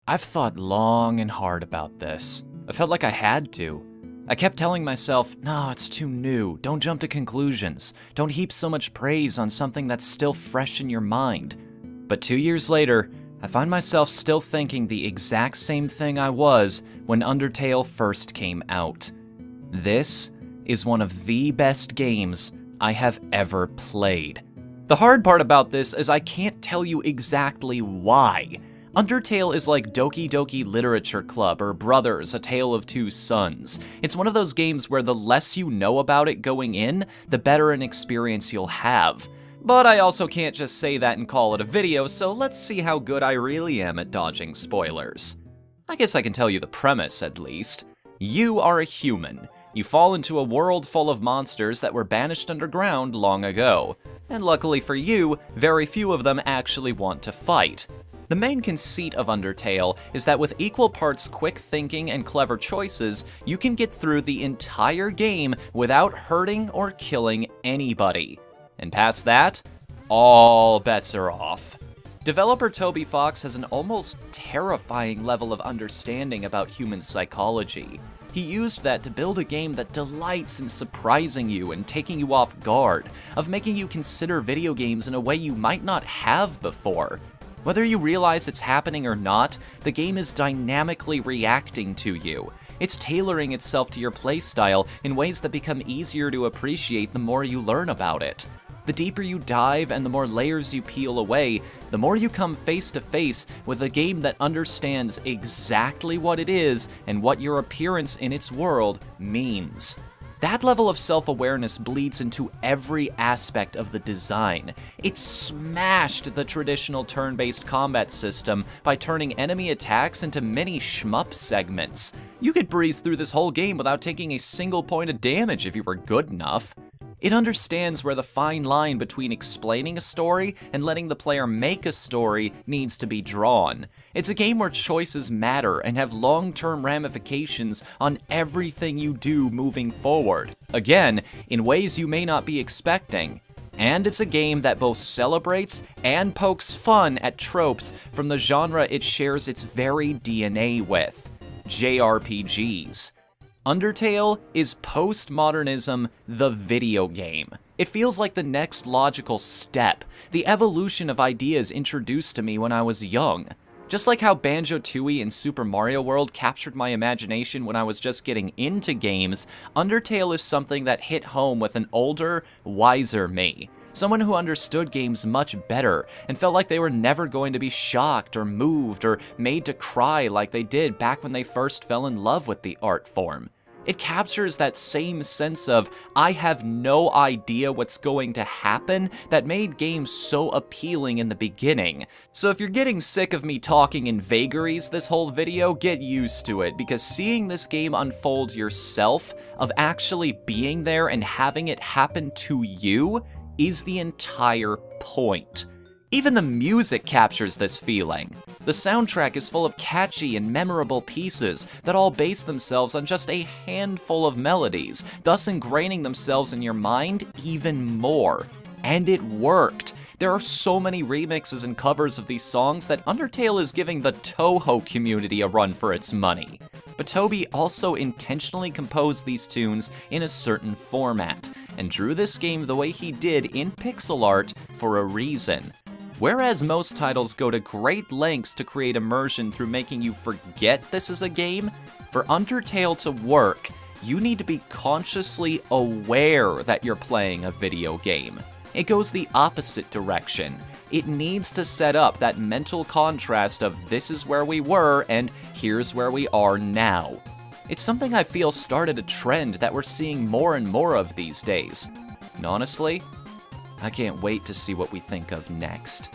I've thought long and hard about this. I felt like I had to. I kept telling myself, no, it's too new, don't jump to conclusions, don't heap so much praise on something that's still fresh in your mind. But 2 years later, I find myself still thinking the exact same thing I was when Undertale first came out. This is one of the best games I have ever played. The hard part about this is I can't tell you exactly why. Undertale is like Doki Doki Literature Club or Brothers: A Tale of Two Sons. It's one of those games where the less you know about it going in, the better an experience you'll have. But I also can't just say that and call it a video, so let's see how good I really am at dodging spoilers. I guess I can tell you the premise, at least. You are a human. You fall into a world full of monsters that were banished underground long ago. And luckily for you, very few of them actually want to fight. The main conceit of Undertale is that with equal parts quick thinking and clever choices, you can get through the entire game without hurting or killing anybody. And past that, all bets are off. Developer Toby Fox has an almost terrifying level of understanding about human psychology. He used that to build a game that delights in surprising you and taking you off guard, of making you consider video games in a way you might not have before. Whether you realize it's happening or not, the game is dynamically reacting to you. It's tailoring itself to your playstyle in ways that become easier to appreciate the more you learn about it. The deeper you dive and the more layers you peel away, the more you come face to face with a game that understands exactly what it is and what your appearance in its world means. That level of self-awareness bleeds into every aspect of the design. It smashed the traditional turn-based combat system by turning enemy attacks into mini shmup segments. You could breeze through this whole game without taking a single point of damage if you were good enough. It understands where the fine line between explaining a story and letting the player make a story needs to be drawn. It's a game where choices matter and have long-term ramifications on everything you do moving forward. Again, in ways you may not be expecting. And it's a game that both celebrates and pokes fun at tropes from the genre it shares its very DNA with: JRPGs. Undertale is postmodernism, the video game. It feels like the next logical step, the evolution of ideas introduced to me when I was young. Just like how Banjo-Tooie and Super Mario World captured my imagination when I was just getting into games, Undertale is something that hit home with an older, wiser me. Someone who understood games much better and felt like they were never going to be shocked or moved or made to cry like they did back when they first fell in love with the art form. It captures that same sense of, I have no idea what's going to happen, that made games so appealing in the beginning. So if you're getting sick of me talking in vagaries this whole video, get used to it, because seeing this game unfold yourself, of actually being there and having it happen to you, is the entire point. Even the music captures this feeling. The soundtrack is full of catchy and memorable pieces that all base themselves on just a handful of melodies, thus ingraining themselves in your mind even more. And it worked. There are so many remixes and covers of these songs that Undertale is giving the Toho community a run for its money. But Toby also intentionally composed these tunes in a certain format, and drew this game the way he did in pixel art for a reason. Whereas most titles go to great lengths to create immersion through making you forget this is a game, for Undertale to work, you need to be consciously aware that you're playing a video game. It goes the opposite direction. It needs to set up that mental contrast of this is where we were and here's where we are now. It's something I feel started a trend that we're seeing more and more of these days. And honestly, I can't wait to see what we think of next.